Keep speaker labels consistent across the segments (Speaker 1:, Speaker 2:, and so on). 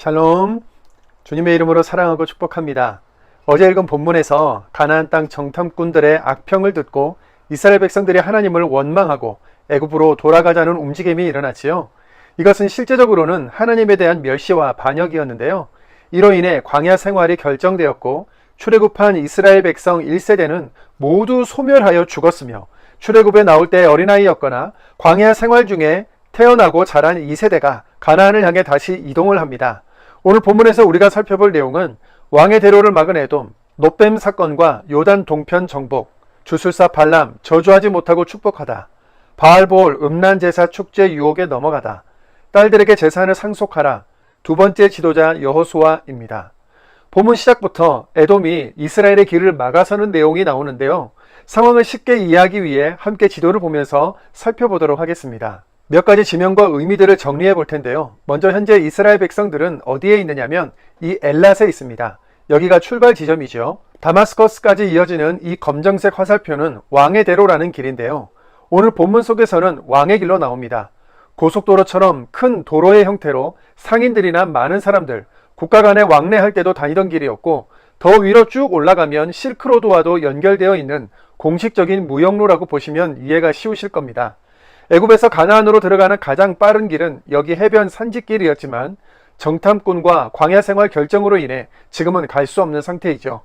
Speaker 1: 샬롬. 주님의 이름으로 사랑하고 축복합니다. 어제 읽은 본문에서 가나안 땅 정탐꾼들의 악평을 듣고 이스라엘 백성들이 하나님을 원망하고 애굽으로 돌아가자는 움직임이 일어났지요. 이것은 실제적으로는 하나님에 대한 멸시와 반역이었는데요. 이로 인해 광야 생활이 결정되었고 출애굽한 이스라엘 백성 1세대는 모두 소멸하여 죽었으며, 출애굽에 나올 때 어린아이였거나 광야 생활 중에 태어나고 자란 2세대가 가나안을 향해 다시 이동을 합니다. 오늘 본문에서 우리가 살펴볼 내용은 왕의 대로를 막은 에돔, 놋뱀 사건과 요단 동편 정복, 주술사 발람, 저주하지 못하고 축복하다, 바알보올 음란 제사 축제 유혹에 넘어가다, 딸들에게 재산을 상속하라, 두 번째 지도자 여호수아입니다. 본문 시작부터 에돔이 이스라엘의 길을 막아서는 내용이 나오는데요. 상황을 쉽게 이해하기 위해 함께 지도를 보면서 살펴보도록 하겠습니다. 몇 가지 지명과 의미들을 정리해 볼 텐데요. 먼저 현재 이스라엘 백성들은 어디에 있느냐면 이 엘랏에 있습니다. 여기가 출발 지점이죠. 다마스커스까지 이어지는 이 검정색 화살표는 왕의 대로라는 길인데요. 오늘 본문 속에서는 왕의 길로 나옵니다. 고속도로처럼 큰 도로의 형태로 상인들이나 많은 사람들, 국가 간에 왕래할 때도 다니던 길이었고, 더 위로 쭉 올라가면 실크로드와도 연결되어 있는 공식적인 무역로라고 보시면 이해가 쉬우실 겁니다. 애굽에서 가나안으로 들어가는 가장 빠른 길은 여기 해변 산지길이었지만 정탐꾼과 광야 생활 결정으로 인해 지금은 갈 수 없는 상태이죠.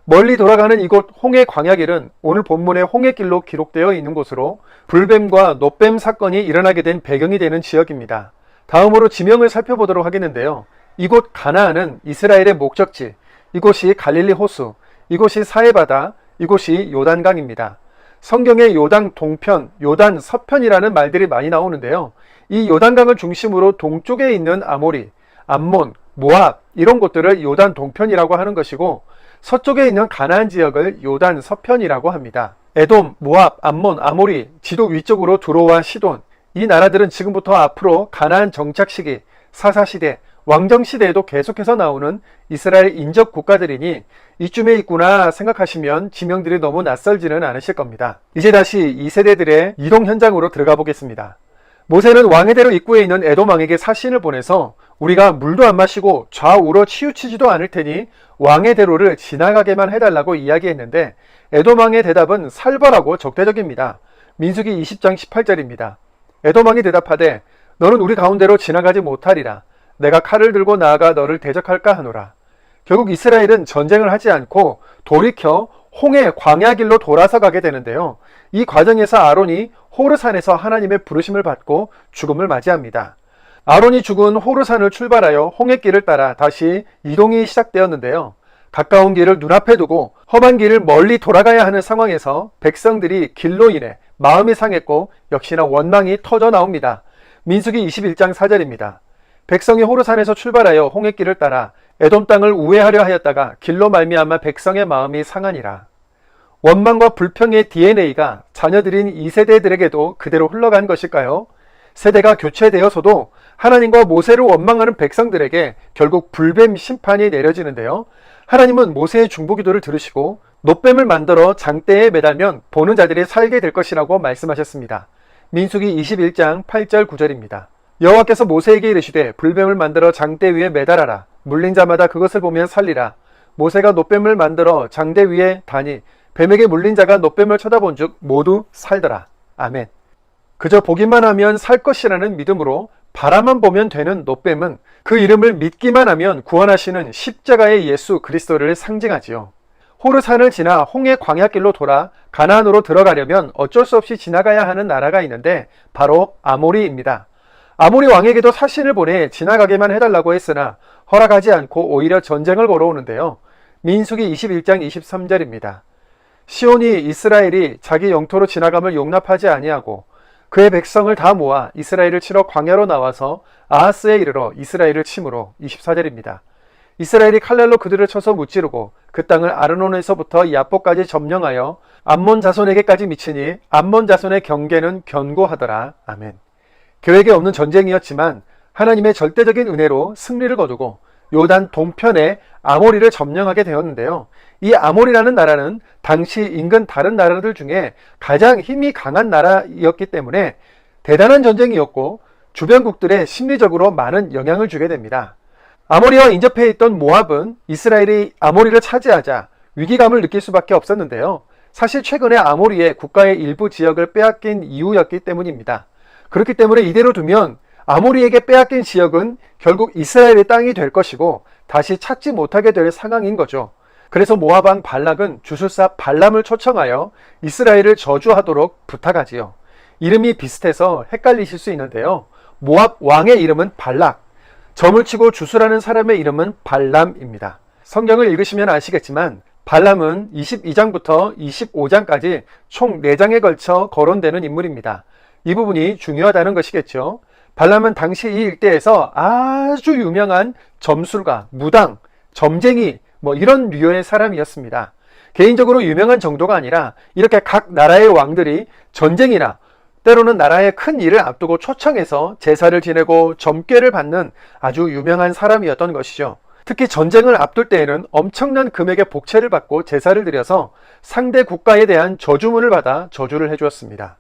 Speaker 1: 멀리 돌아가는 이곳 홍해 광야길은 오늘 본문의 홍해길로 기록되어 있는 곳으로 불뱀과 놋뱀 사건이 일어나게 된 배경이 되는 지역입니다. 다음으로 지명을 살펴보도록 하겠는데요. 이곳 가나안은 이스라엘의 목적지, 이곳이 갈릴리 호수, 이곳이 사해바다, 이곳이 요단강입니다. 성경에 요단 동편, 요단 서편이라는 말들이 많이 나오는데요. 이 요단강을 중심으로 동쪽에 있는 아모리, 암몬, 모압 이런 곳들을 요단 동편이라고 하는 것이고, 서쪽에 있는 가나안 지역을 요단 서편이라고 합니다. 에돔, 모압, 암몬, 아모리, 지도 위쪽으로 두로와 시돈, 이 나라들은 지금부터 앞으로 가나안 정착 시기, 사사시대, 왕정시대에도 계속해서 나오는 이스라엘 인접 국가들이니 이쯤에 있구나 생각하시면 지명들이 너무 낯설지는 않으실 겁니다. 이제 다시 2세대들의 이동 현장으로 들어가 보겠습니다. 모세는 왕의 대로 입구에 있는 에돔 왕에게 사신을 보내서 우리가 물도 안 마시고 좌우로 치우치지도 않을 테니 왕의 대로를 지나가게만 해달라고 이야기했는데, 에돔 왕의 대답은 살벌하고 적대적입니다. 민수기 20장 18절입니다. 에돔 왕이 대답하되 너는 우리 가운데로 지나가지 못하리라. 내가 칼을 들고 나아가 너를 대적할까 하노라. 결국 이스라엘은 전쟁을 하지 않고 돌이켜 홍해 광야길로 돌아서 가게 되는데요. 이 과정에서 아론이 호르산에서 하나님의 부르심을 받고 죽음을 맞이합니다. 아론이 죽은 호르산을 출발하여 홍해길을 따라 다시 이동이 시작되었는데요. 가까운 길을 눈앞에 두고 험한 길을 멀리 돌아가야 하는 상황에서 백성들이 길로 인해 마음이 상했고 역시나 원망이 터져 나옵니다. 민수기 21장 4절입니다. 백성이 호르산에서 출발하여 홍해길을 따라 에돔 땅을 우회하려 하였다가 길로 말미암아 백성의 마음이 상하니라. 원망과 불평의 DNA가 자녀들인 2세대들에게도 그대로 흘러간 것일까요? 세대가 교체되어서도 하나님과 모세를 원망하는 백성들에게 결국 불뱀 심판이 내려지는데요. 하나님은 모세의 중보기도를 들으시고 놋뱀을 만들어 장대에 매달면 보는 자들이 살게 될 것이라고 말씀하셨습니다. 민수기 21장 8절 9절입니다. 여호와께서 모세에게 이르시되 불뱀을 만들어 장대 위에 매달아라. 물린 자마다 그것을 보면 살리라. 모세가 놋뱀을 만들어 장대 위에 다니 뱀에게 물린 자가 놋뱀을 쳐다본 즉 모두 살더라. 아멘. 그저 보기만 하면 살 것이라는 믿음으로 바라만 보면 되는 놋뱀은 그 이름을 믿기만 하면 구원하시는 십자가의 예수 그리스도를 상징하지요. 호르산을 지나 홍해 광야길로 돌아 가나안으로 들어가려면 어쩔 수 없이 지나가야 하는 나라가 있는데 바로 아모리입니다. 아모리 왕에게도 사신을 보내 지나가게만 해달라고 했으나 허락하지 않고 오히려 전쟁을 걸어오는데요. 민수기 21장 23절입니다. 시온이 이스라엘이 자기 영토로 지나감을 용납하지 아니하고 그의 백성을 다 모아 이스라엘을 치러 광야로 나와서 아하스에 이르러 이스라엘을 치므로 24절입니다. 이스라엘이 칼날로 그들을 쳐서 무찌르고 그 땅을 아르논에서부터 야포까지 점령하여 암몬 자손에게까지 미치니 암몬 자손의 경계는 견고하더라. 아멘. 계획에 없는 전쟁이었지만 하나님의 절대적인 은혜로 승리를 거두고 요단 동편의 아모리를 점령하게 되었는데요. 이 아모리라는 나라는 당시 인근 다른 나라들 중에 가장 힘이 강한 나라였기 때문에 대단한 전쟁이었고 주변국들에 심리적으로 많은 영향을 주게 됩니다. 아모리와 인접해 있던 모압은 이스라엘이 아모리를 차지하자 위기감을 느낄 수밖에 없었는데요. 사실 최근에 아모리의 국가의 일부 지역을 빼앗긴 이유였기 때문입니다. 그렇기 때문에 이대로 두면 아모리에게 빼앗긴 지역은 결국 이스라엘의 땅이 될 것이고 다시 찾지 못하게 될 상황인 거죠. 그래서 모압 왕 발락은 주술사 발람을 초청하여 이스라엘을 저주하도록 부탁하지요. 이름이 비슷해서 헷갈리실 수 있는데요. 모압 왕의 이름은 발락, 점을 치고 주술하는 사람의 이름은 발람입니다. 성경을 읽으시면 아시겠지만 발람은 22장부터 25장까지 총 4장에 걸쳐 거론되는 인물입니다. 이 부분이 중요하다는 것이겠죠. 발람은 당시 이 일대에서 아주 유명한 점술가, 무당, 점쟁이 이런 류의 사람이었습니다. 개인적으로 유명한 정도가 아니라 이렇게 각 나라의 왕들이 전쟁이나 때로는 나라의 큰 일을 앞두고 초청해서 제사를 지내고 점괘를 받는 아주 유명한 사람이었던 것이죠. 특히 전쟁을 앞둘 때에는 엄청난 금액의 복채를 받고 제사를 드려서 상대 국가에 대한 저주문을 받아 저주를 해주었습니다.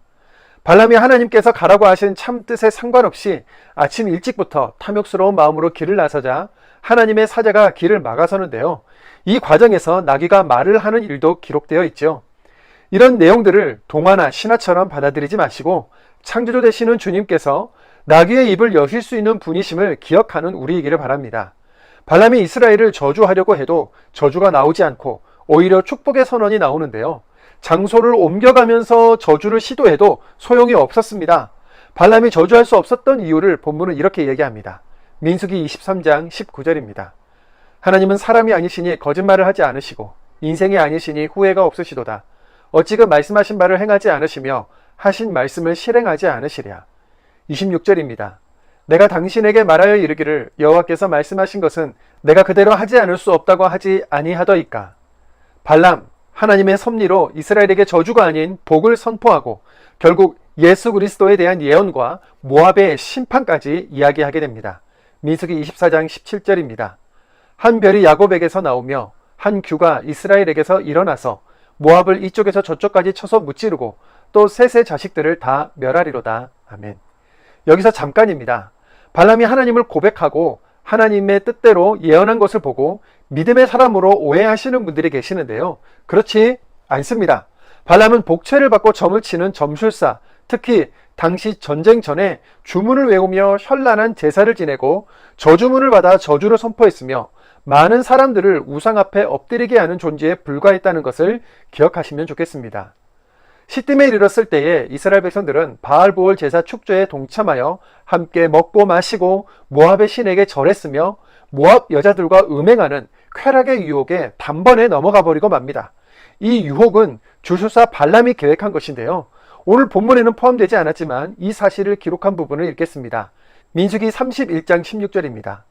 Speaker 1: 발람이 하나님께서 가라고 하신 참 뜻에 상관없이 아침 일찍부터 탐욕스러운 마음으로 길을 나서자 하나님의 사자가 길을 막아서는데요. 이 과정에서 나귀가 말을 하는 일도 기록되어 있죠. 이런 내용들을 동화나 신화처럼 받아들이지 마시고 창조주 되시는 주님께서 나귀의 입을 여실 수 있는 분이심을 기억하는 우리이기를 바랍니다. 발람이 이스라엘을 저주하려고 해도 저주가 나오지 않고 오히려 축복의 선언이 나오는데요. 장소를 옮겨가면서 저주를 시도해도 소용이 없었습니다. 발람이 저주할 수 없었던 이유를 본문은 이렇게 얘기합니다. 민수기 23장 19절입니다. 하나님은 사람이 아니시니 거짓말을 하지 않으시고 인생이 아니시니 후회가 없으시도다. 어찌 그 말씀하신 바를 행하지 않으시며 하신 말씀을 실행하지 않으시랴. 26절입니다. 내가 당신에게 말하여 이르기를 여호와께서 말씀하신 것은 내가 그대로 하지 않을 수 없다고 하지 아니하더이까. 발람, 하나님의 섭리로 이스라엘에게 저주가 아닌 복을 선포하고 결국 예수 그리스도에 대한 예언과 모압의 심판까지 이야기하게 됩니다. 민수기 24장 17절입니다. 한 별이 야곱에게서 나오며 한 규가 이스라엘에게서 일어나서 모압을 이쪽에서 저쪽까지 쳐서 무찌르고 또 셋의 자식들을 다 멸하리로다. 아멘. 여기서 잠깐입니다. 발람이 하나님을 고백하고 하나님의 뜻대로 예언한 것을 보고 믿음의 사람으로 오해하시는 분들이 계시는데요. 그렇지 않습니다. 발람은 복채를 받고 점을 치는 점술사, 특히 당시 전쟁 전에 주문을 외우며 현란한 제사를 지내고 저주문을 받아 저주를 선포했으며 많은 사람들을 우상 앞에 엎드리게 하는 존재에 불과했다는 것을 기억하시면 좋겠습니다. 시딤에 이르렀을 때에 이스라엘 백성들은 바알보올 제사 축제에 동참하여 함께 먹고 마시고 모압의 신에게 절했으며 모압 여자들과 음행하는 쾌락의 유혹에 단번에 넘어가 버리고 맙니다. 이 유혹은 주술사 발람이 계획한 것인데요. 오늘 본문에는 포함되지 않았지만 이 사실을 기록한 부분을 읽겠습니다. 민수기 31장 16절입니다.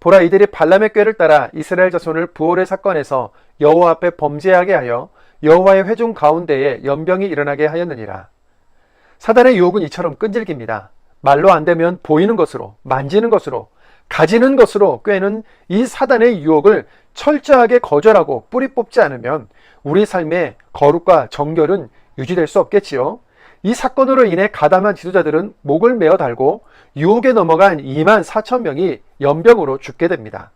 Speaker 1: 보라, 이들이 발람의 꾀를 따라 이스라엘 자손을 부올의 사건에서 여호와 앞에 범죄하게 하여 여호와의 회중 가운데에 연병이 일어나게 하였느니라. 사단의 유혹은 이처럼 끈질깁니다. 말로 안 되면 보이는 것으로, 만지는 것으로, 가지는 것으로 꾀는 이 사단의 유혹을 철저하게 거절하고 뿌리 뽑지 않으면 우리 삶의 거룩과 정결은 유지될 수 없겠지요. 이 사건으로 인해 가담한 지도자들은 목을 메어 달고 유혹에 넘어간 2만 4천 명이 연병으로 죽게 됩니다.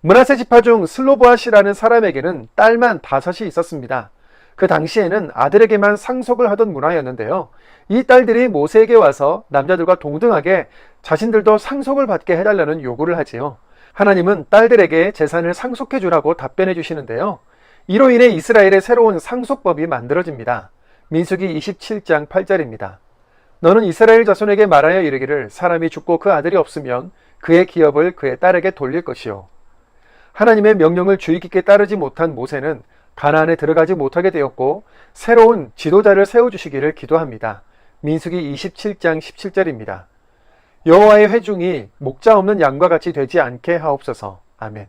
Speaker 1: 므낫세 지파 중 슬로보아시라는 사람에게는 딸만 5이 있었습니다. 그 당시에는 아들에게만 상속을 하던 문화였는데요. 이 딸들이 모세에게 와서 남자들과 동등하게 자신들도 상속을 받게 해달라는 요구를 하지요. 하나님은 딸들에게 재산을 상속해 주라고 답변해 주시는데요. 이로 인해 이스라엘의 새로운 상속법이 만들어집니다. 민수기 27장 8절입니다. 너는 이스라엘 자손에게 말하여 이르기를 사람이 죽고 그 아들이 없으면 그의 기업을 그의 딸에게 돌릴 것이요. 하나님의 명령을 주의 깊게 따르지 못한 모세는 가나안에 들어가지 못하게 되었고 새로운 지도자를 세워주시기를 기도합니다. 민수기 27장 17절입니다. 여호와의 회중이 목자 없는 양과 같이 되지 않게 하옵소서. 아멘.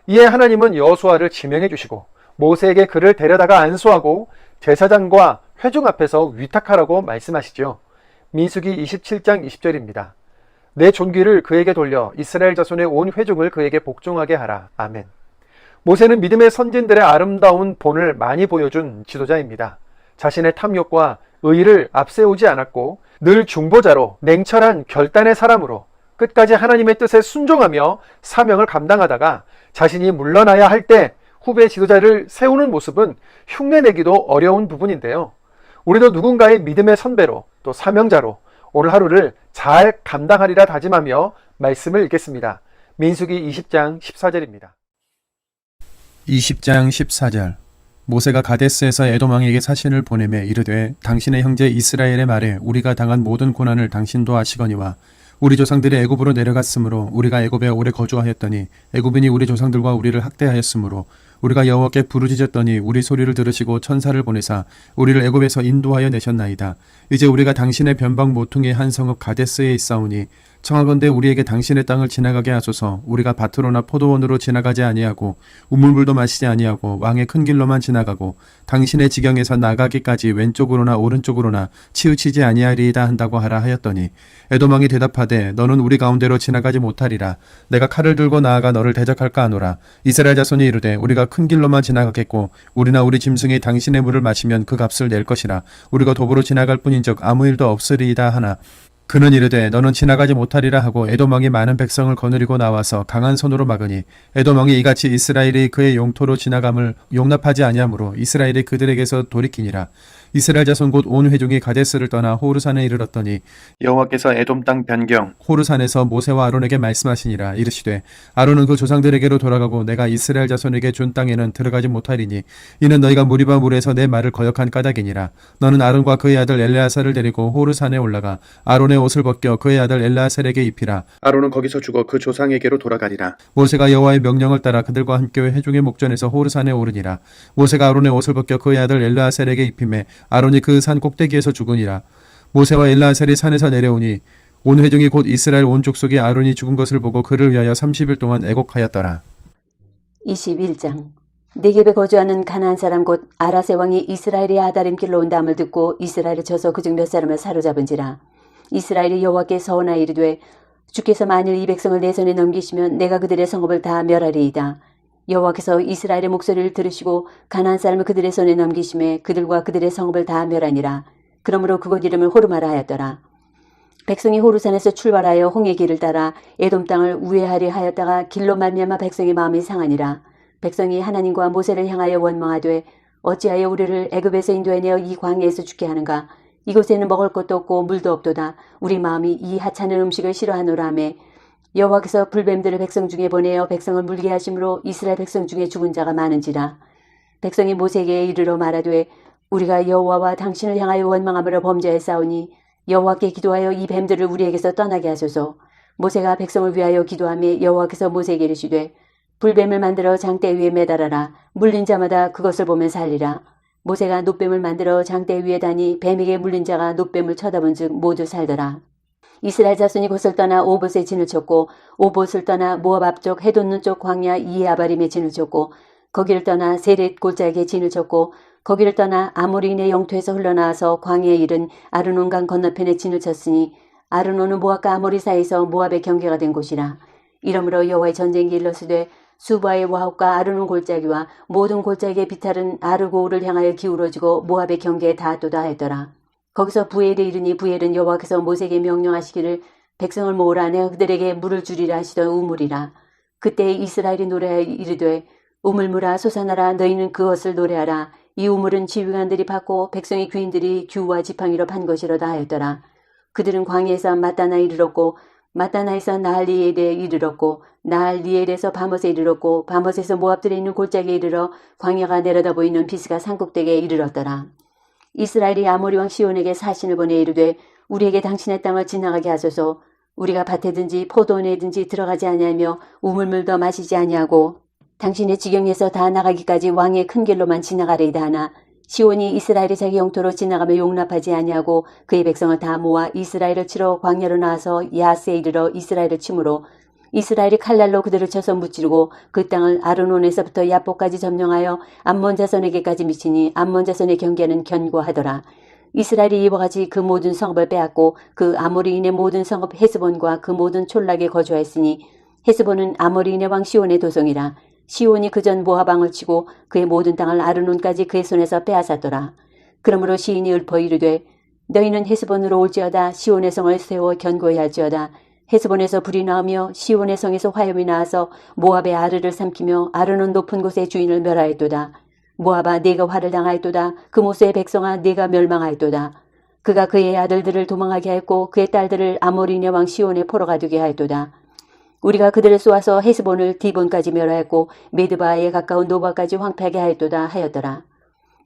Speaker 1: 이에 하나님은 여호수아를 지명해 주시고 모세에게 그를 데려다가 안수하고 제사장과 회중 앞에서 위탁하라고 말씀하시죠. 민수기 27장 20절입니다. 내 존귀를 그에게 돌려 이스라엘 자손의 온 회중을 그에게 복종하게 하라. 아멘. 모세는 믿음의 선진들의 아름다운 본을 많이 보여준 지도자입니다. 자신의 탐욕과 의의를 앞세우지 않았고 늘 중보자로 냉철한 결단의 사람으로 끝까지 하나님의 뜻에 순종하며 사명을 감당하다가 자신이 물러나야 할 때 후배 지도자를 세우는 모습은 흉내내기도 어려운 부분인데요. 우리도 누군가의 믿음의 선배로 또 사명자로 오늘 하루를 잘 감당하리라 다짐하며 말씀을 읽겠습니다. 민수기 20장 14절입니다.
Speaker 2: 20장 14절. 모세가 가데스에서 에돔 왕에게 사신을 보내매 이르되 당신의 형제 이스라엘의 말에 우리가 당한 모든 고난을 당신도 아시거니와 우리 조상들이 애굽으로 내려갔으므로 우리가 애굽에 오래 거주하였더니 애굽인이 우리 조상들과 우리를 학대하였으므로 우리가 여호와께 부르짖었더니 우리 소리를 들으시고 천사를 보내사 우리를 애굽에서 인도하여 내셨나이다. 이제 우리가 당신의 변방 모퉁이 한 성읍 가데스에 있사오니 청하건대 우리에게 당신의 땅을 지나가게 하소서. 우리가 밭으로나 포도원으로 지나가지 아니하고 우물물도 마시지 아니하고 왕의 큰 길로만 지나가고 당신의 지경에서 나가기까지 왼쪽으로나 오른쪽으로나 치우치지 아니하리이다 한다고 하라 하였더니 에돔 왕이 대답하되 너는 우리 가운데로 지나가지 못하리라. 내가 칼을 들고 나아가 너를 대적할까 하노라. 이스라엘 자손이 이르되 우리가 큰 길로만 지나가겠고 우리나 우리 짐승이 당신의 물을 마시면 그 값을 낼 것이라. 우리가 도보로 지나갈 뿐인즉 아무 일도 없으리이다 하나 그는 이르되 너는 지나가지 못하리라 하고 에돔 왕이 많은 백성을 거느리고 나와서 강한 손으로 막으니 에돔 왕이 이같이 이스라엘이 그의 영토로 지나감을 용납하지 아니하므로 이스라엘이 그들에게서 돌이키니라. 이스라엘 자손 곧 온 회중이 가데스를 떠나 호르산에 이르렀더니 여호와께서 에돔 땅 변경 호르산에서 모세와 아론에게 말씀하시니라. 이르시되 아론은 그 조상들에게로 돌아가고 내가 이스라엘 자손에게 준 땅에는 들어가지 못하리니 이는 너희가 무리바 물에서 내 말을 거역한 까닭이니라. 너는 아론과 그의 아들 엘레아살을 데리고 호르산에 올라가 아론의 옷을 벗겨 그의 아들 엘레아살에게 입히라. 아론은 거기서 죽어 그 조상에게로 돌아가리라. 모세가 여호와의 명령을 따라 그들과 함께 회중의 목전에서 호르산에 오르니라. 모세가 아론의 옷을 벗겨 그의 아들 엘레아살에게 입히매 아론이 그 산 꼭대기에서 죽으니라. 모세와 엘레아살이 산에서 내려오니 온 회중이 곧 이스라엘 온 족속이 아론이 죽은 것을 보고 그를 위하여 30일 동안 애곡하였더라.
Speaker 3: 21장. 네겝에 거주하는 가나안 사람 곧 아라세 왕이 이스라엘이 아다림 길로 온다함을 듣고 이스라엘에 쳐서 그중 몇 사람을 사로잡은지라. 이스라엘이 여호와께 서원하여 이르되 주께서 만일 이 백성을 내 손에 넘기시면 내가 그들의 성읍을 다 멸하리이다. 여호와께서 이스라엘의 목소리를 들으시고 가나안 사람을 그들의 손에 넘기심에 그들과 그들의 성읍을 다 멸하니라. 그러므로 그곳 이름을 호르마라 하였더라. 백성이 호르산에서 출발하여 홍해 길을 따라 에돔 땅을 우회하려 하였다가 길로 말미암아 백성의 마음이 상하니라. 백성이 하나님과 모세를 향하여 원망하되 어찌하여 우리를 애굽에서 인도해내어 이 광야에서 죽게 하는가. 이곳에는 먹을 것도 없고 물도 없도다. 우리 마음이 이 하찮은 음식을 싫어하노라 하매 여호와께서 불뱀들을 백성 중에 보내어 백성을 물게 하심으로 이스라엘 백성 중에 죽은 자가 많은지라. 백성이 모세에게 이르러 말하되 우리가 여호와와 당신을 향하여 원망함으로 범죄하였사오니 여호와께 기도하여 이 뱀들을 우리에게서 떠나게 하소서. 모세가 백성을 위하여 기도하며 여호와께서 모세에게 이르시되 불뱀을 만들어 장대 위에 매달아라. 물린 자마다 그것을 보면 살리라. 모세가 놋뱀을 만들어 장대 위에 다니 뱀에게 물린 자가 놋뱀을 쳐다본즉 모두 살더라. 이스라엘 자손이 곳을 떠나 오봇에 진을 쳤고 오봇을 떠나 모압 앞쪽 해돋는 쪽 광야 이에아바림에 진을 쳤고 거기를 떠나 세렛 골짜기에 진을 쳤고 거기를 떠나 아모리인의 영토에서 흘러나와서 광야에 이른 아르논강 건너편에 진을 쳤으니 아르논은 모압과 아모리 사이에서 모압의 경계가 된 곳이라. 이러므로 여호와의 전쟁기 일러스되 수바의 와옥과 아르논 골짜기와 모든 골짜기의 비탈은 아르고우를 향하여 기울어지고 모압의 경계에 닿았도다 했더라. 거기서 부엘에 이르니 부엘은 여호와께서 모세에게 명령하시기를 백성을 모으라. 내가 그들에게 물을 주리라 하시던 우물이라. 그때 이스라엘이 노래하여 이르되 우물물아 솟아나라. 너희는 그것을 노래하라. 이 우물은 지휘관들이 팠고 백성의 귀인들이 규와 지팡이로 판 것이로다 하였더라. 그들은 광야에서 마따나에 이르렀고 마따나에서 나할리엘에 이르렀고 나할리엘에서 바못에 이르렀고 바못에서 모압들에 있는 골짜기에 이르러 광야가 내려다 보이는 비스가 산꼭대기에 이르렀더라. 이스라엘이 아모리 왕 시온에게 사신을 보내 이르되 우리에게 당신의 땅을 지나가게 하소서. 우리가 밭에든지 포도원에든지 들어가지 아니하며 우물물도 마시지 아니하고 당신의 지경에서 다 나가기까지 왕의 큰 길로만 지나가리이다 하나 시온이 이스라엘이 자기 영토로 지나가며 용납하지 아니하고 그의 백성을 다 모아 이스라엘을 치러 광야로 나와서 야스에 이르러 이스라엘을 치므로 이스라엘이 칼날로 그들을 쳐서 무찌르고 그 땅을 아르논에서부터 야포까지 점령하여 암몬 자손에게까지 미치니 암몬 자손의 경계는 견고하더라. 이스라엘이 이와 같이 그 모든 성읍을 빼앗고 그 아모리인의 모든 성읍 헤스본과 그 모든 촌락에 거주하였으니 헤스본은 아모리인의 왕 시온의 도성이라. 시온이 그전 모압 왕을 치고 그의 모든 땅을 아르논까지 그의 손에서 빼앗았더라. 그러므로 시인이 읊어 이르되 너희는 헤스본으로 올지어다. 시온의 성을 세워 견고히 할지어다. 헤스본에서 불이 나오며 시온의 성에서 화염이 나와서 모압의 아르를 삼키며 아르논 높은 곳의 주인을 멸하였도다. 모압아 네가 화를 당하였도다. 그 모세의 백성아 네가 멸망하였도다. 그가 그의 아들들을 도망하게 하였고 그의 딸들을 아모리네 왕 시온에 포로 가두게 하였도다. 우리가 그들을 쏘아서 헤스본을 디본까지 멸하였고 메드바에 가까운 노바까지 황폐하게 하였도다 하였더라.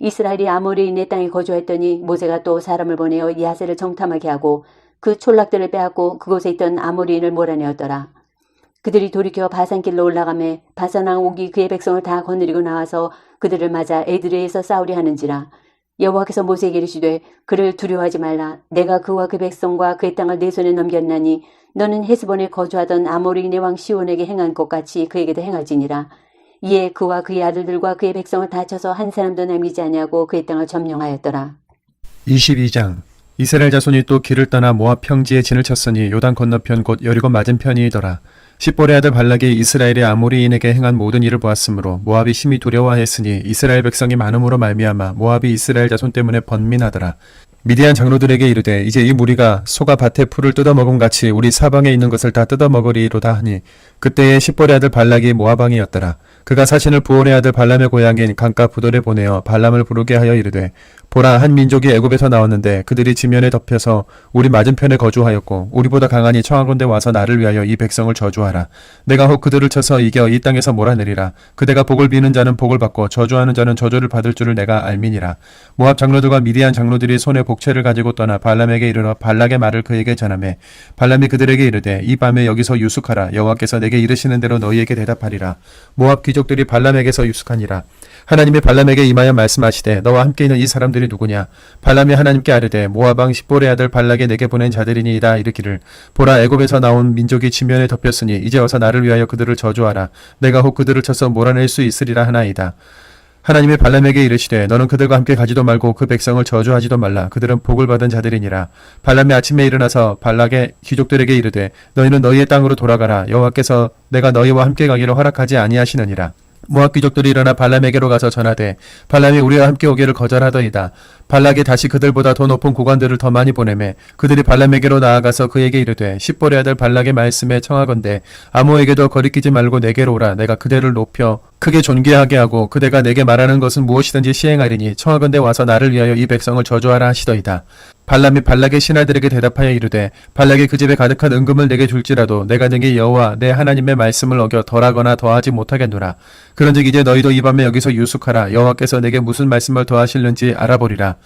Speaker 3: 이스라엘이 아모리인의 땅에 거주했더니 모세가 또 사람을 보내어 야세를 정탐하게 하고 그 촌락들을 빼앗고 그곳에 있던 아모리인을 몰아내었더라. 그들이 돌이켜 바산길로 올라가매 바산왕 옥이 그의 백성을 다 거느리고 나와서 그들을 맞아 에드레에서 싸우려 하는지라. 여호와께서 모세에게 이르시되 그를 두려워하지 말라. 내가 그와 그 백성과 그의 땅을 내 손에 넘겼나니 너는 헤스본에 거주하던 아모리인의 왕 시온에게 행한 것 같이 그에게도 행할지니라. 이에 그와 그의 아들들과 그의 백성을 다쳐서 한 사람도 남기지 아니하고 그의 땅을 점령하였더라.
Speaker 2: 22장 이스라엘 자손이 또 길을 떠나 모압 평지에 진을 쳤으니 요단 건너편 곧 여리고 맞은편이더라. 십볼의 아들 발락이 이스라엘의 아모리인에게 행한 모든 일을 보았으므로 모압이 심히 두려워하였으니 이스라엘 백성이 많음으로 말미암아 모압이 이스라엘 자손 때문에 번민하더라. 미디안 장로들에게 이르되 이제 이 무리가 소가 밭의 풀을 뜯어먹음 같이 우리 사방에 있는 것을 다 뜯어먹으리로다 하니 그때에 십볼의 아들 발락이 모압 왕이었더라. 그가 사신을 부올의 아들 발람의 고향인 강가 부돌에 보내어 발람을 부르게 하여 이르되 보라 한 민족이 애굽에서 나왔는데 그들이 지면에 덮여서 우리 맞은편에 거주하였고 우리보다 강하니 청하건대 와서 나를 위하여 이 백성을 저주하라. 내가 혹 그들을 쳐서 이겨 이 땅에서 몰아내리라. 그대가 복을 비는 자는 복을 받고 저주하는 자는 저주를 받을 줄을 내가 알미니라. 모압 장로들과 미디안 장로들이 손에 복채를 가지고 떠나 발람에게 이르러 발락의 말을 그에게 전하매 발람이 그들에게 이르되 이 밤에 여기서 유숙하라. 여호와께서 내게 이르시는 대로 너희에게 대답하리라. 모압 귀족들이 발람에게서 유숙하니라. 하나님이 발람에게 임하여 말씀하시되 너와 함께 있는 이 사람들이 누구냐? 발람이 하나님께 아뢰되 모압 왕 십볼의 아들 발락이 내게 보낸 자들이니이다 이르기를 보라 애굽에서 나온 민족이 지면에 덮였으니 이제 어서 나를 위하여 그들을 저주하라. 내가 혹 그들을 쳐서 몰아낼 수 있으리라 하나이다. 하나님이 발람에게 이르시되 너는 그들과 함께 가지도 말고 그 백성을 저주하지도 말라. 그들은 복을 받은 자들이니라. 발람이 아침에 일어나서 발락의 귀족들에게 이르되 너희는 너희의 땅으로 돌아가라. 여호와께서 내가 너희와 함께 가기를 허락하지 아니하시느니라. 모압 귀족들이 일어나 발람에게로 가서 전하되 발람이 우리와 함께 오기를 거절하더이다. 발락이 다시 그들보다 더 높은 고관들을 더 많이 보내매 그들이 발람에게로 나아가서 그에게 이르되 십볼의 아들 발락의 말씀에 청하건대 아무에게도 거리끼지 말고 내게로 오라. 내가 그대를 높여 크게 존귀하게 하고 그대가 내게 말하는 것은 무엇이든지 시행하리니 청하건대 와서 나를 위하여 이 백성을 저주하라 하시더이다. 발람이 발락의 신하들에게 대답하여 이르되 발락이 그 집에 가득한 은금을 내게 줄지라도 내가 내게 여호와 내 하나님의 말씀을 어겨 덜하거나 더하지 못하겠노라. 그런즉 이제 너희도 이 밤에 여기서 유숙하라. 여호와께서 내게 무슨 말씀을 더하실는지 알아보리라.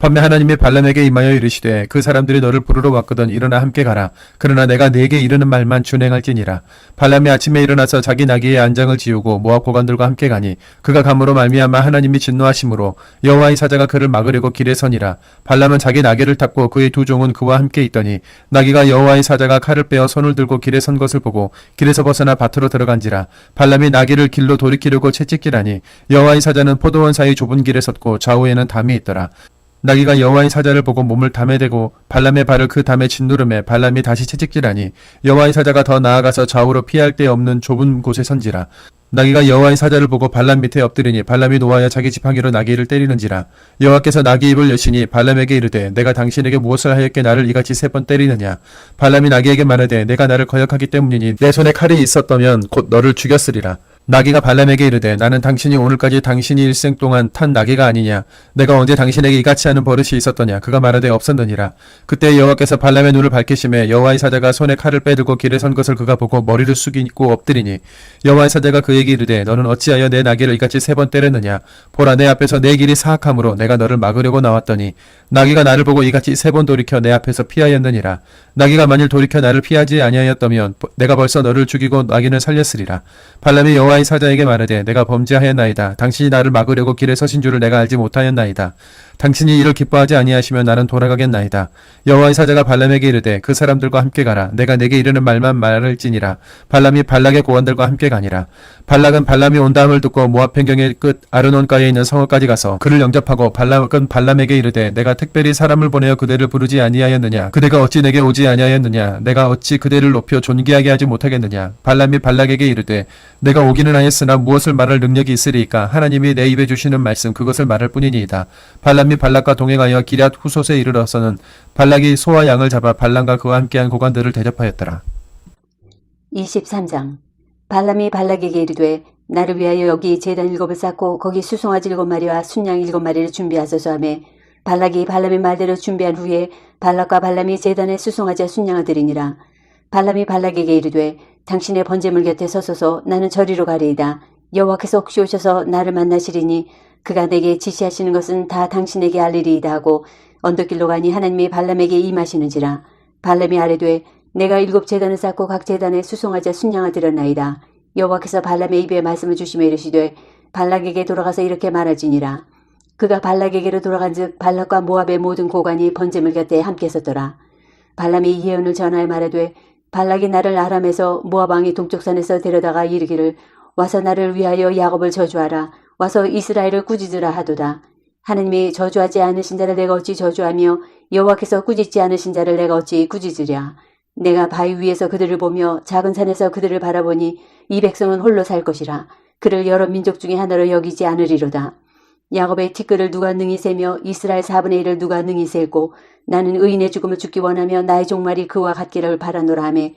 Speaker 2: 판매 하나님이 발람에게 임하여 이르시되 그 사람들이 너를 부르러 왔거든 일어나 함께 가라. 그러나 내가 네게 이르는 말만 준행할지니라. 발람이 아침에 일어나서 자기 나귀의 안장을 지우고 모압 고관들과 함께 가니 그가 감으로 말미암아 하나님이 진노하심으로 여호와의 사자가 그를 막으려고 길에 서니라. 발람은 자기 나귀를 탔고 그의 두 종은 그와 함께 있더니 나귀가 여호와의 사자가 칼을 빼어 손을 들고 길에 선 것을 보고 길에서 벗어나 밭으로 들어간지라. 발람이 나귀를 길로 돌이키려고 채찍질하니 여호와의 사자는 포도원 사이 좁은 길에 섰고 좌우에는 담이 있더라. 나귀가 여호와의 사자를 보고 몸을 담에 대고 발람의 발을 그 담에 짓누르매 발람이 다시 채찍질하니 여호와의 사자가 더 나아가서 좌우로 피할 데 없는 좁은 곳에 선지라. 나귀가 여호와의 사자를 보고 발람 밑에 엎드리니 발람이 노하여 자기 지팡이로 나귀를 때리는지라. 여호와께서 나귀 입을 여시니 발람에게 이르되 내가 당신에게 무엇을 하였게 나를 이같이 3번 때리느냐. 발람이 나귀에게 말하되 내가 나를 거역하기 때문이니 내 손에 칼이 있었다면 곧 너를 죽였으리라. 나귀가 발람에게 이르되 나는 당신이 오늘까지 당신이 일생 동안 탄 나귀가 아니냐. 내가 언제 당신에게 이같이 하는 버릇이 있었더냐. 그가 말하되 없었느니라. 그때 여호와께서 발람의 눈을 밝히시매 여호와의 사자가 손에 칼을 빼들고 길에 선 것을 그가 보고 머리를 숙이고 엎드리니 여호와의 사자가 그에게 이르되 너는 어찌하여 내 나귀를 이같이 3번 때렸느냐. 보라 내 앞에서 내 길이 사악함으로 내가 너를 막으려고 나왔더니 나귀가 나를 보고 이같이 3번 돌이켜 내 앞에서 피하였느니라. 나귀가 만일 돌이켜 나를 피하지 아니하였다면 내가 벌써 너를 죽이고 나귀는 살렸으리라. 발람이 여호와의 사자에게 말하되 내가 범죄하였나이다. 당신이 나를 막으려고 길에 서신 줄을 내가 알지 못하였나이다. 당신이 이를 기뻐하지 아니하시면 나는 돌아가겠나이다. 여호와의 사자가 발람에게 이르되 그 사람들과 함께 가라. 내가 내게 이르는 말만 말할지니라. 발람이 발락의 고관들과 함께 가니라. 발락은 발람이 온다함을 듣고 모압 평경의 끝 아르논가에 있는 성읍까지 가서 그를 영접하고 발락은 발람에게 이르되 내가 특별히 사람을 보내어 그대를 부르지 아니하였느냐. 그대가 어찌 내게 오지 아니하였느냐. 내가 어찌 그대를 높여 존귀하게 하지 못하겠느냐. 발람이 발락에게 이르되 내가 오기는 하였으나 무엇을 말할 능력이 있으리이까. 하나님이 내 입에 주시는 말씀 그것을 말할 뿐이니이다. 발람이 발락과 동행하여 기럇 후솥에 이르러서는 발락이 소와 양을 잡아 발람과 그와 함께한 고관들을 대접하였더라.
Speaker 3: 23장 발람이 발락에게 이르되 나를 위하여 여기 제단 7을 쌓고 거기 수송아지 7마리와 순양 7마리를 준비하소서 하며 발락이 발람의 말대로 준비한 후에 발락과 발람이 제단에 수송아지와 순양을 드리니라. 발람이 발락에게 이르되 당신의 번제물 곁에 서소서. 나는 저리로 가리이다. 여호와께서 혹시 오셔서 나를 만나시리니 그가 내게 지시하시는 것은 다 당신에게 알리리이다 하고 언덕길로 가니 하나님이 발람에게 임하시는지라. 발람이 아뢰되 내가 7 제단을 쌓고 각 제단에 수송아지와 순양을 드렸나이다. 여호와께서 발람의 입에 말씀을 주시며 이르시되 발락에게 돌아가서 이렇게 말할지니라. 그가 발락에게로 돌아간즉 발락과 모압의 모든 고관이 번제물 곁에 함께 섰더라. 발람이 예언을 전하여 말하되 발락이 나를 아람에서 모압 왕이 동쪽 산에서 데려다가 이르기를 와서 나를 위하여 야곱을 저주하라. 와서 이스라엘을 꾸짖으라 하도다. 하나님이 저주하지 않으신 자를 내가 어찌 저주하며 여호와께서 꾸짖지 않으신 자를 내가 어찌 꾸짖으랴. 내가 바위 위에서 그들을 보며 작은 산에서 그들을 바라보니 이 백성은 홀로 살 것이라. 그를 여러 민족 중에 하나로 여기지 않으리로다. 야곱의 티끌을 누가 능히 세며 이스라엘 4분의 1을 누가 능히 셀고 나는 의인의 죽음을 죽기 원하며 나의 종말이 그와 같기를 바라노라 하며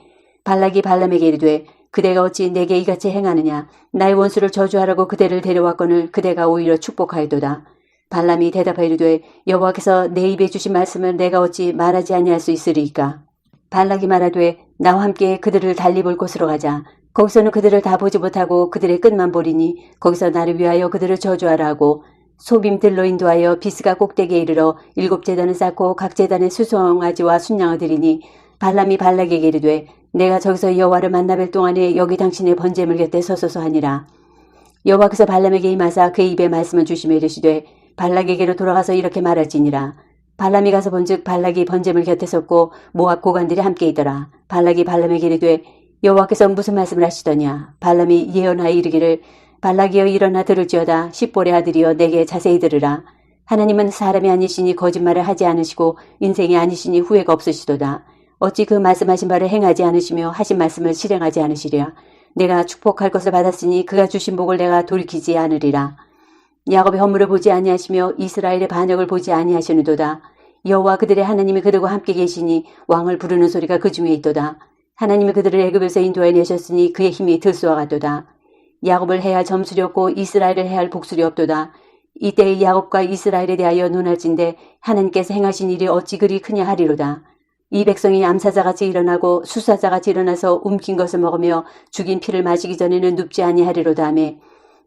Speaker 3: 발락이 발람에게 이르되 그대가 어찌 내게 이같이 행하느냐. 나의 원수를 저주하라고 그대를 데려왔거늘 그대가 오히려 축복하였도다. 발람이 대답하여 이르되 여호와께서 내 입에 주신 말씀을 내가 어찌 말하지 아니할 수 있으리이까. 발락이 말하되 나와 함께 그들을 달리 볼 곳으로 가자. 거기서는 그들을 다 보지 못하고 그들의 끝만 보리니 거기서 나를 위하여 그들을 저주하라 하고 소빔들로 인도하여 비스가 꼭대기에 이르러 7 제단을 쌓고 각 제단에 수송아지와 순양을 드리니 발람이 발락에게 이르되 내가 저기서 여호와를 만나뵐 동안에 여기 당신의 번제물 곁에 서소서 하니라. 여호와께서 발람에게 임하사 그의 입에 말씀을 주시며 이르시되 발락에게로 돌아가서 이렇게 말할지니라. 발람이 가서 본즉 발락이 번제물 곁에 섰고 모압 고관들이 함께 있더라. 발락이 발람에게 이르되 여호와께서 무슨 말씀을 하시더냐. 발람이 예언하여 이르기를 발락이여 일어나 들을지어다. 십볼의 아들이여 내게 자세히 들으라. 하나님은 사람이 아니시니 거짓말을 하지 않으시고 인생이 아니시니 후회가 없으시도다. 어찌 그 말씀하신 바를 행하지 않으시며 하신 말씀을 실행하지 않으시랴. 내가 축복할 것을 받았으니 그가 주신 복을 내가 돌이키지 않으리라. 야곱의 허물을 보지 아니하시며 이스라엘의 반역을 보지 아니하시는도다. 여호와 그들의 하나님이 그들과 함께 계시니 왕을 부르는 소리가 그 중에 있도다. 하나님이 그들을 애굽에서 인도해 내셨으니 그의 힘이 들소와 같도다. 야곱을 해야 점술이 없고 이스라엘을 해야 할 복술이 없도다. 이때의 야곱과 이스라엘에 대하여 논할진대 하나님께서 행하신 일이 어찌 그리 크냐 하리로다. 이 백성이 암사자같이 일어나고 수사자같이 일어나서 움킨 것을 먹으며 죽인 피를 마시기 전에는 눕지 아니하리로다 하며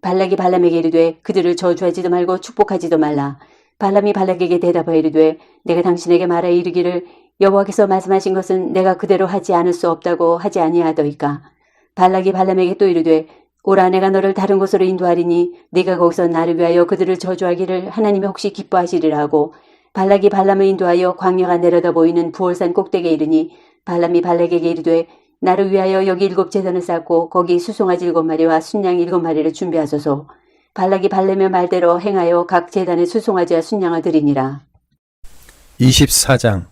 Speaker 3: 발락이 발람에게 이르되 그들을 저주하지도 말고 축복하지도 말라. 발람이 발락에게 대답하여 이르되 내가 당신에게 말하여 이르기를 여호와께서 말씀하신 것은 내가 그대로 하지 않을 수 없다고 하지 아니하더이까. 발락이 발람에게 또 이르되 오라 내가 너를 다른 곳으로 인도하리니 네가 거기서 나를 위하여 그들을 저주하기를 하나님이 혹시 기뻐하시리라 하고 발락이 발람을 인도하여 광야가 내려다 보이는 부올산 꼭대기에 이르니 발람이 발락에게 이르되 나를 위하여 여기 7 제단을 쌓고 거기 수송아지 7마리와 순양 7마리를 준비하소서. 발락이 발람의 말대로 행하여 각 제단에 수송아지와 순양을 드리니라.
Speaker 2: 24장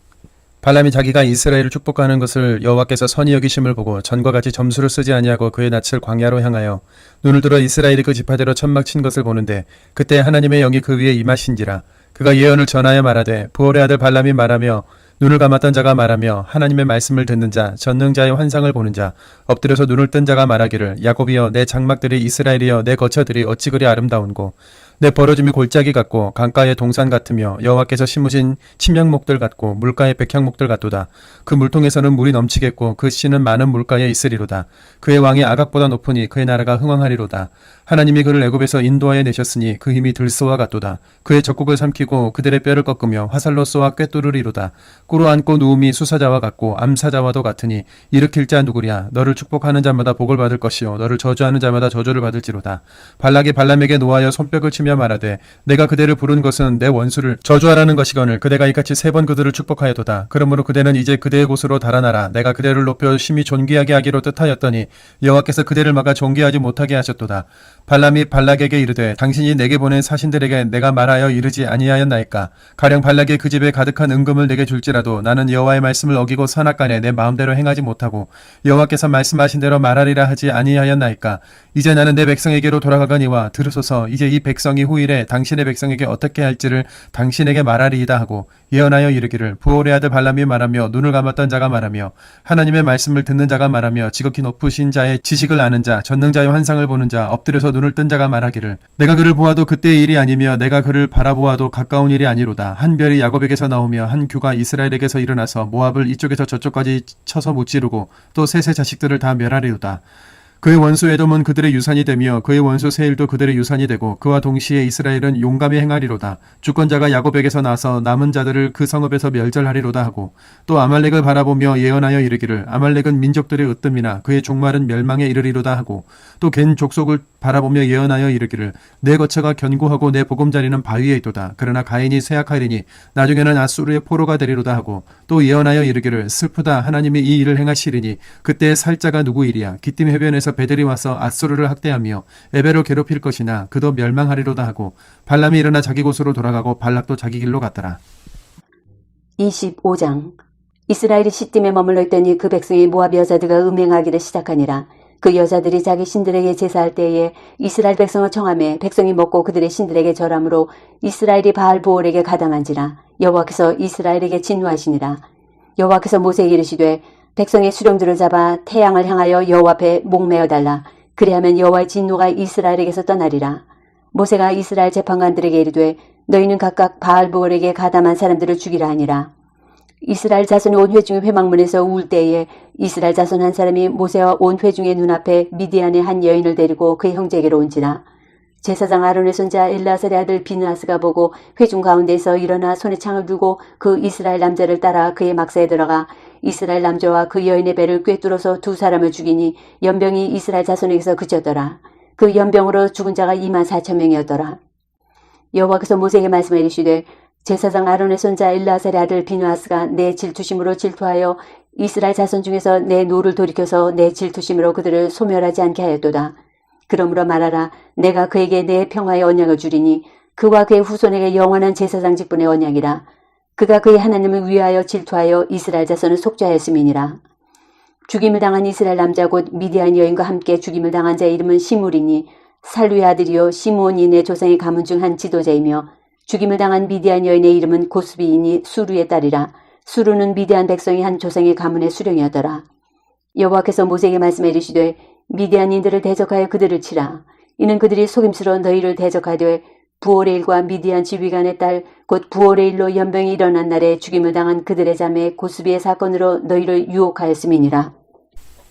Speaker 2: 발람이 자기가 이스라엘을 축복하는 것을 여호와께서 선히 여기심을 보고 전과 같이 점수를 쓰지 아니하고 그의 낯을 광야로 향하여 눈을 들어 이스라엘이 그 지파대로 천막 친 것을 보는데 그때 하나님의 영이 그 위에 임하신지라. 그가 예언을 전하여 말하되 부올의 아들 발람이 말하며 눈을 감았던 자가 말하며 하나님의 말씀을 듣는 자 전능자의 환상을 보는 자 엎드려서 눈을 뜬 자가 말하기를 야곱이여 내 장막들이 이스라엘이여 내 거처들이 어찌 그리 아름다운고 내 벌어짐이 골짜기 같고 강가의 동산 같으며 여호와께서 심으신 침향목들 같고 물가의 백향목들 같도다. 그 물통에서는 물이 넘치겠고 그 씨는 많은 물가에 있으리로다. 그의 왕이 아각보다 높으니 그의 나라가 흥왕하리로다. 하나님이 그를 애굽에서 인도하여 내셨으니 그 힘이 들소와 같도다. 그의 적국을 삼키고 그들의 뼈를 꺾으며 화살로 쏘아 꿰뚫으리로다. 꿇어 앉고 누움이 수사자와 같고 암사자와도 같으니 일으킬 자 누구랴. 너를 축복하는 자마다 복을 받을 것이요 너를 저주하는 자마다 저주를 받을지로다. 발락이 발람에게 노하여 손뼉을 치며 말하되 내가 그대를 부른 것은 내 원수를 저주하라는 것이거늘 그대가 이같이 3번 그들을 축복하였도다. 그러므로 그대는 이제 그대의 곳으로 달아나라. 내가 그대를 높여 심히 존귀하게 하기로 뜻하였더니 여호와께서 그대를 막아 존귀하지 못하게 하셨도다. 발람이 발락에게 이르되 당신이 내게 보낸 사신들에게 내가 말하여 이르지 아니하였나이까. 가령 발락이 그 집에 가득한 은금을 내게 줄지라도 나는 여호와의 말씀을 어기고 선악간에 내 마음대로 행하지 못하고 여호와께서 말씀하신 대로 말하리라 하지 아니하였나이까. 이제 나는 내 백성에게로 돌아가거니와 들으소서. 이제 이 백성이 왕이 후일에 당신의 백성에게 어떻게 할지를 당신에게 말하리이다 하고 예언하여 이르기를 부올의 아들 발람이 말하며 눈을 감았던 자가 말하며 하나님의 말씀을 듣는 자가 말하며 지극히 높으신 자의 지식을 아는 자 전능자의 환상을 보는 자 엎드려서 눈을 뜬 자가 말하기를 내가 그를 보아도 그때의 일이 아니며 내가 그를 바라보아도 가까운 일이 아니로다. 한 별이 야곱에게서 나오며 한 규가 이스라엘에게서 일어나서 모압을 이쪽에서 저쪽까지 쳐서 무찌르고 또 셋의 자식들을 다 멸하리로다. 그의 원수 에돔은 그들의 유산이 되며 그의 원수 세일도 그들의 유산이 되고 그와 동시에 이스라엘은 용감히 행하리로다. 주권자가 야곱에게서 나서 남은 자들을 그 성읍에서 멸절하리로다 하고 또 아말렉을 바라보며 예언하여 이르기를 아말렉은 민족들의 으뜸이나 그의 종말은 멸망에 이르리로다 하고 또 갠 족속을 바라보며 예언하여 이르기를 내 거처가 견고하고 내 보금자리는 바위에 있도다. 그러나 가인이 쇠약하리니 나중에는 아수르의 포로가 되리로다 하고 또 예언하여 이르기를 슬프다. 하나님이 이 일을 행하시리니 그때의 살자가 누구이리야. 기띔 해변에서 베들이 와서 아수르를 학대하며 에베로 괴롭힐 것이나 그도 멸망하리로다 하고 발람이 일어나 자기 곳으로 돌아가고 발락도 자기 길로 갔더라.
Speaker 3: 25장 이스라엘이 시딤에 머물러 있더니 그 백성이 모압 여자들과 음행하기를 시작하니라. 그 여자들이 자기 신들에게 제사할 때에 이스라엘 백성을 청하매 백성이 먹고 그들의 신들에게 절함으로 이스라엘이 바알 보올에게 가담한지라. 여호와께서 이스라엘에게 진노하시니라. 여호와께서 모세에게 이르시되 백성의 수령들을 잡아 태양을 향하여 여호와 앞에 목매어 달라. 그리하면 여호와의 진노가 이스라엘에게서 떠나리라. 모세가 이스라엘 재판관들에게 이르되 너희는 각각 바알 보올에게 가담한 사람들을 죽이라 하니라. 이스라엘 자손이 온 회중의 회막문에서 울 때에 이스라엘 자손 한 사람이 모세와 온 회중의 눈앞에 미디안의 한 여인을 데리고 그의 형제에게로 온지라. 제사장 아론의 손자 엘라살의 아들 비느하스가 보고 회중 가운데서 일어나 손에 창을 들고 그 이스라엘 남자를 따라 그의 막사에 들어가 이스라엘 남자와 그 여인의 배를 꿰뚫어서 두 사람을 죽이니 연병이 이스라엘 자손에게서 그쳤더라. 그 연병으로 죽은 자가 24,000명이었더라. 여호와께서 모세에게 말씀해 이르시되 제사장 아론의 손자 엘라살의 아들 비느하스가 내 질투심으로 질투하여 이스라엘 자손 중에서 내 노를 돌이켜서 내 질투심으로 그들을 소멸하지 않게 하였도다. 그러므로 말하라. 내가 그에게 내 평화의 언약을 주리니 그와 그의 후손에게 영원한 제사장 직분의 언약이라. 그가 그의 하나님을 위하여 질투하여 이스라엘 자손을 속죄하였음이니라. 죽임을 당한 이스라엘 남자 곧 미디안 여인과 함께 죽임을 당한 자의 이름은 시물이니 살루의 아들이요 시므온이 내 조상의 가문 중 한 지도자이며 죽임을 당한 미디안 여인의 이름은 고스비이니 수루의 딸이라. 수루는 미디안 백성의 한 조상의 가문의 수령이었더라. 여호와께서 모세에게 말씀해 이르시되 미디안인들을 대적하여 그들을 치라. 이는 그들이 속임수로 너희를 대적하되 부오레일과 미디안 지휘관의 딸 곧 부오레일로 연병이 일어난 날에 죽임을 당한 그들의 자매 고스비의 사건으로 너희를 유혹하였음이니라.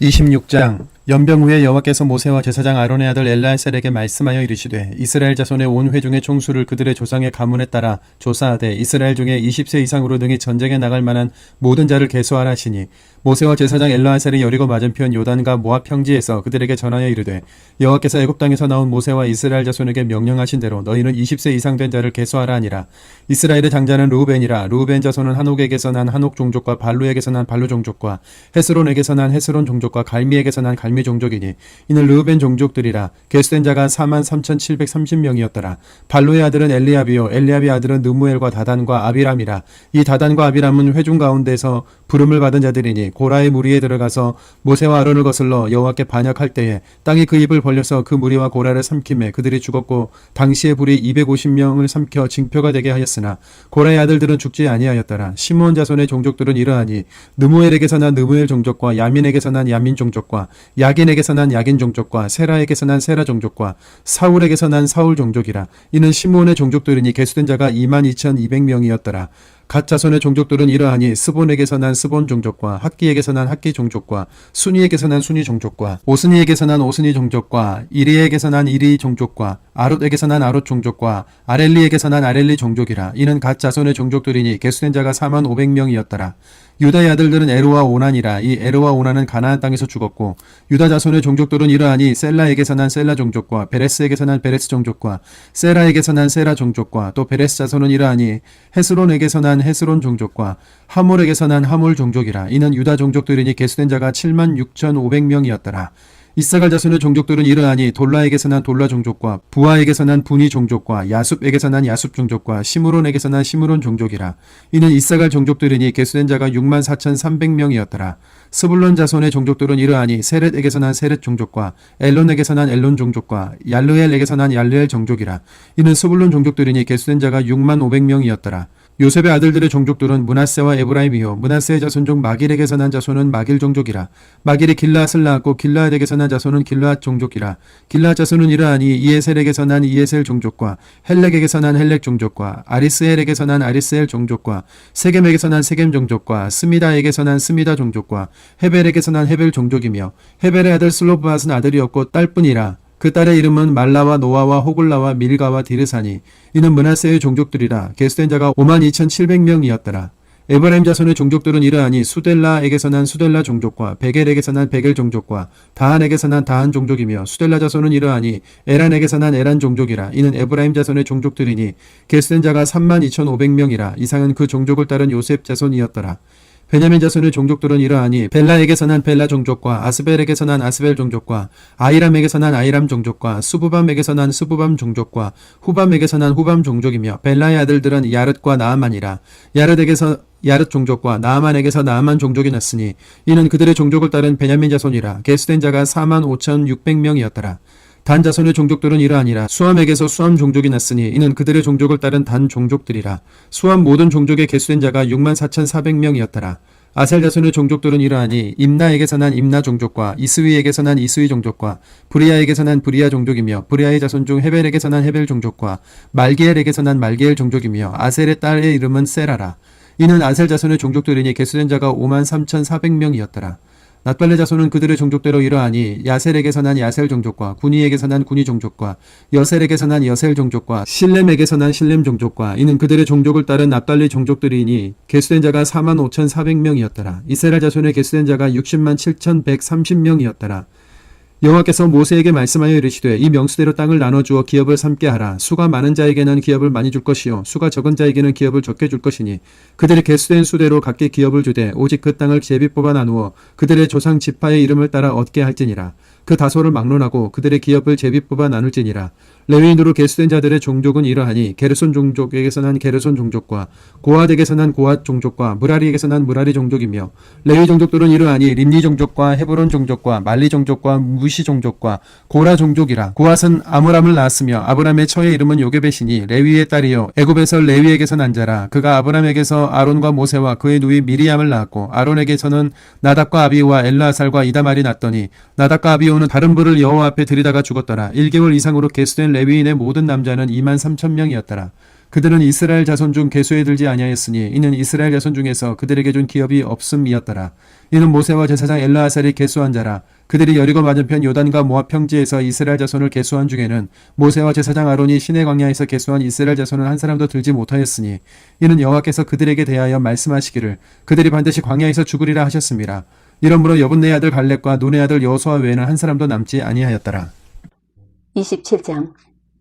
Speaker 2: 26장 연병 후에 여호와께서 모세와 제사장 아론의 아들 엘라살에게 말씀하여 이르시되 이스라엘 자손의 온 회중의 총수를 그들의 조상의 가문에 따라 조사하되 이스라엘 중에 20세 이상으로 등이 전쟁에 나갈 만한 모든 자를 계수하라 하시니 모세와 제사장 엘라살이 여리고 맞은편 요단과 모압 평지에서 그들에게 전하여 이르되 여호와께서 애굽 땅에서 나온 모세와 이스라엘 자손에게 명령하신 대로 너희는 20세 이상 된 자를 계수하라 하니라. 이스라엘의 장자는 르우벤이라. 르우벤 자손은 한옥에게서 난 한옥 종족과 발루에게서 난 발루 종족과 헤스론에게서 난 헤스론 종족과 갈미에게서 난 갈미 종족이니 이는 르우벤 종족들이라. 계수된 자가 43,730명이었더라. 발루의 아들은 엘리압이요 엘리압의 아들은 느무엘과 다단과 아비람이라. 이 다단과 아비람은 회중 가운데서 부름을 받은 자들이니 고라의 무리에 들어가서 모세와 아론을 거슬러 여호와께 반역할 때에 땅이 그 입을 벌려서 그 무리와 고라를 삼킴에 그들이 죽었고 당시의 불이 250명을 삼켜 징표가 되게 하였으나 고라의 아들들은 죽지 아니하였더라. 시므온 자손의 종족들은 이러하니 느무엘에게서 난 느무엘 종족과 야민에게서 난 야민 종족과 야긴에게서 난 야긴 종족과 세라에게서 난 세라 종족과 사울에게서 난 사울 종족이라. 이는 시므온의 종족들이니 계수된 자가 22,200명이었더라. 갓 자손의 종족들은 이러하니 스본에게서 난 스본 종족과 학기에게서 난 학기 종족과 순이에게서 난 순이 종족과 오스니에게서 난 오스니 종족과 이리에게서 난 이리 종족과 아롯에게서 난 아롯 종족과 아렐리에게서 난 아렐리 종족이라. 이는 갓 자손의 종족들이니 계수된 자가 45,000명이었더라. 유다의 아들들은 에로와 오난이라. 이 에로와 오난은 가나안 땅에서 죽었고 유다 자손의 종족들은 이러하니 셀라에게서 난 셀라 종족과 베레스에게서 난 베레스 종족과 세라에게서 난 세라 종족과 또 베레스 자손은 이러하니 헤스론에게서 난 헤스론 종족과 하몰에게서 난 하몰 종족이라. 이는 유다 종족들이니 계수된 자가 76,500명이었더라. 이사갈 자손의 종족들은 이러하니 돌라에게서 난 돌라 종족과 부하에게서 난 분이 종족과 야숲에게서 난 야숲 종족과 시므론에게서 난 시므론 종족이라. 이는 이사갈 종족들이니 계수된 자가 64,300명이었더라. 스불론 자손의 종족들은 이러하니 세렛에게서 난 세렛 종족과 엘론에게서 난 엘론 종족과 얄르엘에게서 난 얄르엘 종족이라. 이는 스불론 종족들이니 계수된 자가 65,000명이었더라. 요셉의 아들들의 종족들은 므낫세와 에브라임이요 므낫세의 자손 중 마길에게서 난 자손은 마길 종족이라. 마길이 길라앗을 낳았고 길라앗에게서 난 자손은 길라앗 종족이라. 길라앗 자손은 이러하니 이에셀에게서 난 이에셀 종족과 헬렉에게서 난 헬렉 종족과 아리스엘에게서 난 아리스엘 종족과 세겜에게서 난 세겜 종족과 스미다에게서 난 스미다 종족과 헤벨에게서 난 헤벨 종족이며 헤벨의 아들 슬로브앗은 아들이었고 딸뿐이라. 그 딸의 이름은 말라와 노아와 호글라와 밀가와 디르사니. 이는 므낫세의 종족들이라. 계수된 자가 52,700명이었더라. 에브라임 자손의 종족들은 이러하니 수델라에게서 난 수델라 종족과 베겔에게서 난 베겔 종족과 다한에게서 난 다한 종족이며 수델라 자손은 이러하니 에란에게서 난 에란 종족이라. 이는 에브라임 자손의 종족들이니 계수된 자가 32,500명이라. 이상은 그 종족을 따른 요셉 자손이었더라. 베냐민 자손의 종족들은 이러하니 벨라에게서 난 벨라 종족과 아스벨에게서 난 아스벨 종족과 아이람에게서 난 아이람 종족과 수부밤에게서 난 수부밤 종족과 후밤에게서 난 후밤 종족이며 벨라의 아들들은 야릇과 나아만이라. 야릇에게서 야릇 종족과 나아만에게서 나아만 종족이 났으니 이는 그들의 종족을 따른 베냐민 자손이라. 계수된 자가 45,600명이었더라. 단 자손의 종족들은 이러하니라. 수함에게서 수함 종족이 났으니 이는 그들의 종족을 따른 단 종족들이라. 수함 모든 종족의 계수된 자가 64,400명이었더라. 아셀 자손의 종족들은 이러하니 임나에게서 난 임나 종족과 이스위에게서 난 이스위 종족과 브리아에게서 난 브리아 종족이며 브리아의 자손 중 헤벨에게서 난 헤벨 종족과 말기엘에게서 난 말기엘 종족이며 아셀의 딸의 이름은 세라라. 이는 아셀 자손의 종족들이니 계수된 자가 53,400명이었더라. 낫발레 자손은 그들의 종족대로 이러하니 야셀에게서 난 야셀 종족과 구니에게서 난 구니 종족과 여셀에게서 난 여셀 종족과 실렘에게서 난 실렘 종족과 이는 그들의 종족을 따른 납달리 종족들이니 계수된 자가 45,400명이었더라. 이스라엘 자손의 계수된 자가 607,130명이었더라. 여호와께서 모세에게 말씀하여 이르시되 이 명수대로 땅을 나눠주어 기업을 삼게 하라. 수가 많은 자에게는 기업을 많이 줄 것이요 수가 적은 자에게는 기업을 적게 줄 것이니 그들이 개수된 수대로 각기 기업을 주되 오직 그 땅을 제비 뽑아 나누어 그들의 조상 지파의 이름을 따라 얻게 할지니라. 그 다소를 막론하고 그들의 기업을 제비 뽑아 나눌지니라. 레위인으로 계수된 자들의 종족은 이러하니 게르손 종족에게서 난 게르손 종족과 고핫에게서 난 고핫 종족과 무라리에게서 난 무라리 종족이며 레위 종족들은 이러하니 림니 종족과 헤브론 종족과 말리 종족과 무시 종족과 고라 종족이라. 고핫은 아므람을 낳았으며 아브람의 처의 이름은 요게벳이니 레위의 딸이요 애굽에서 레위에게서 난 자라. 그가 아브람에게서 아론과 모세와 그의 누이 미리암을 낳았고 아론에게서는 나답과 아비우와 엘라살과 이다말이 낳더니 나답과 아비우는 다른 불을 여호와 앞에 들이다가 죽었더라. 1개월 이상으로 계수된 레위인의 모든 남자는 23,000명이었더라. 그들은 이스라엘 자손 중 계수에 들지 아니하였으니 이는 이스라엘 자손 중에서 그들에게 준 기업이 없음이었더라. 이는 모세와 제사장 엘라아살이 계수한 자라. 그들이 여리고 맞은편 요단과 모압 평지에서 이스라엘 자손을 계수한 중에는 모세와 제사장 아론이 시내 광야에서 계수한 이스라엘 자손은 한 사람도 들지 못하였으니 이는 여호와께서 그들에게 대하여 말씀하시기를 그들이 반드시 광야에서 죽으리라 하셨습니다. 이러므로 여분네의 아들 갈렙과 눈의 아들 여호수아 외에는 한 사람도 남지 아니하였더라.
Speaker 3: 27장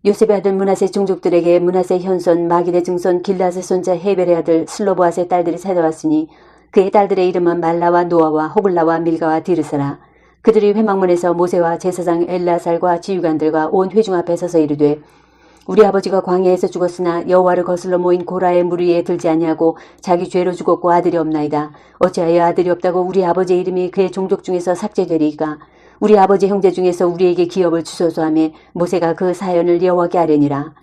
Speaker 3: 요셉의 아들 므낫세 종족들에게 므낫세 현손 마길의 증손 길라앗의 손자 헤벨의 아들 슬로보앗의 딸들이 찾아왔으니 그의 딸들의 이름은 말라와 노아와 호글라와 밀가와 디르사라. 그들이 회막문에서 모세와 제사장 엘라살과 지휘관들과 온 회중 앞에 서서 이르되 우리 아버지가 광야에서 죽었으나 여호와를 거슬러 모인 고라의 무리에 들지 아니하고 자기 죄로 죽었고 아들이 없나이다. 어찌하여 아들이 없다고 우리 아버지의 이름이 그의 종족 중에서 삭제되리이까. 우리 아버지 형제 중에서 우리에게 기업을 주소서 하며 모세가 그 사연을 여호와께 아뢰니라.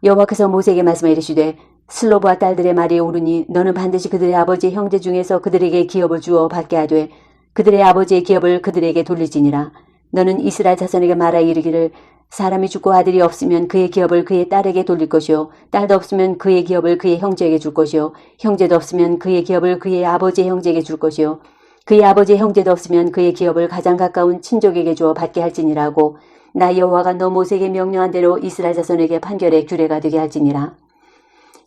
Speaker 3: 여호와께서 모세에게 말씀하여 이르시되 슬로브와 딸들의 말이 옳으니 너는 반드시 그들의 아버지 형제 중에서 그들에게 기업을 주어 받게 하되 그들의 아버지의 기업을 그들에게 돌리지니라. 너는 이스라엘 자손에게 말하여 이르기를 사람이 죽고 아들이 없으면 그의 기업을 그의 딸에게 돌릴 것이요 딸도 없으면 그의 기업을 그의 형제에게 줄 것이요 형제도 없으면 그의 기업을 그의 아버지의 형제에게 줄 것이요 그의 아버지의 형제도 없으면 그의 기업을 가장 가까운 친족에게 주어 받게 할지니라고 나 여호와가 너 모세에게 명령한 대로 이스라엘 자손에게 판결의 규례가 되게 할지니라.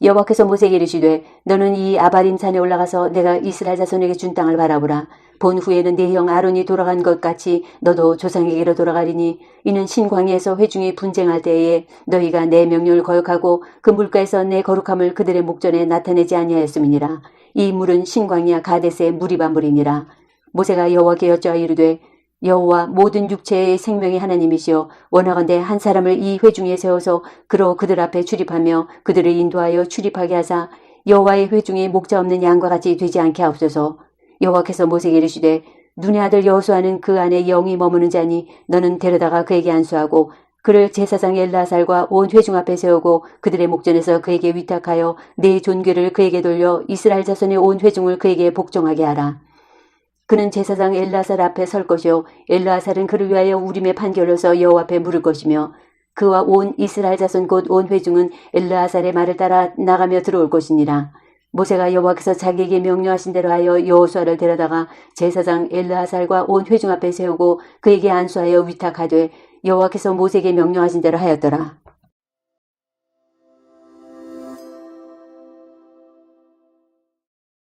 Speaker 3: 여호와께서 모세에게 이르시되 너는 이 아바림 산에 올라가서 내가 이스라엘 자손에게 준 땅을 바라보라. 본 후에는 네 형 아론이 돌아간 것 같이 너도 조상에게로 돌아가리니 이는 신광야에서 회중이 분쟁할 때에 너희가 내 명령을 거역하고 그 물가에서 내 거룩함을 그들의 목전에 나타내지 아니하였음이니라. 이 물은 신광야 가데스의 무리바 물이니라. 모세가 여호와께 여쭈어 이르되 여호와 모든 육체의 생명의 하나님이시여 원하건대 한 사람을 이 회중에 세워서 그로 그들 앞에 출입하며 그들을 인도하여 출입하게 하사 여호와의 회중이 목자 없는 양과 같이 되지 않게 하옵소서. 여호와께서 모세에게 이르시되 눈의 아들 여호수아는 그 안에 영이 머무는 자니 너는 데려다가 그에게 안수하고 그를 제사장 엘라살과 온 회중 앞에 세우고 그들의 목전에서 그에게 위탁하여 내 존귀를 그에게 돌려 이스라엘 자손의 온 회중을 그에게 복종하게 하라. 그는 제사장 엘라살 앞에 설 것이요 엘라살은 그를 위하여 우림의 판결로서 여호와 앞에 물을 것이며 그와 온 이스라엘 자손 곧 온 회중은 엘라살의 말을 따라 나가며 들어올 것이니라. 모세가 여호와께서 자기에게 명령하신 대로 하여 여호수아를 데려다가 제사장 엘라살과 온 회중 앞에 세우고 그에게 안수하여 위탁하되 여호와께서 모세에게 명령하신 대로 하였더라.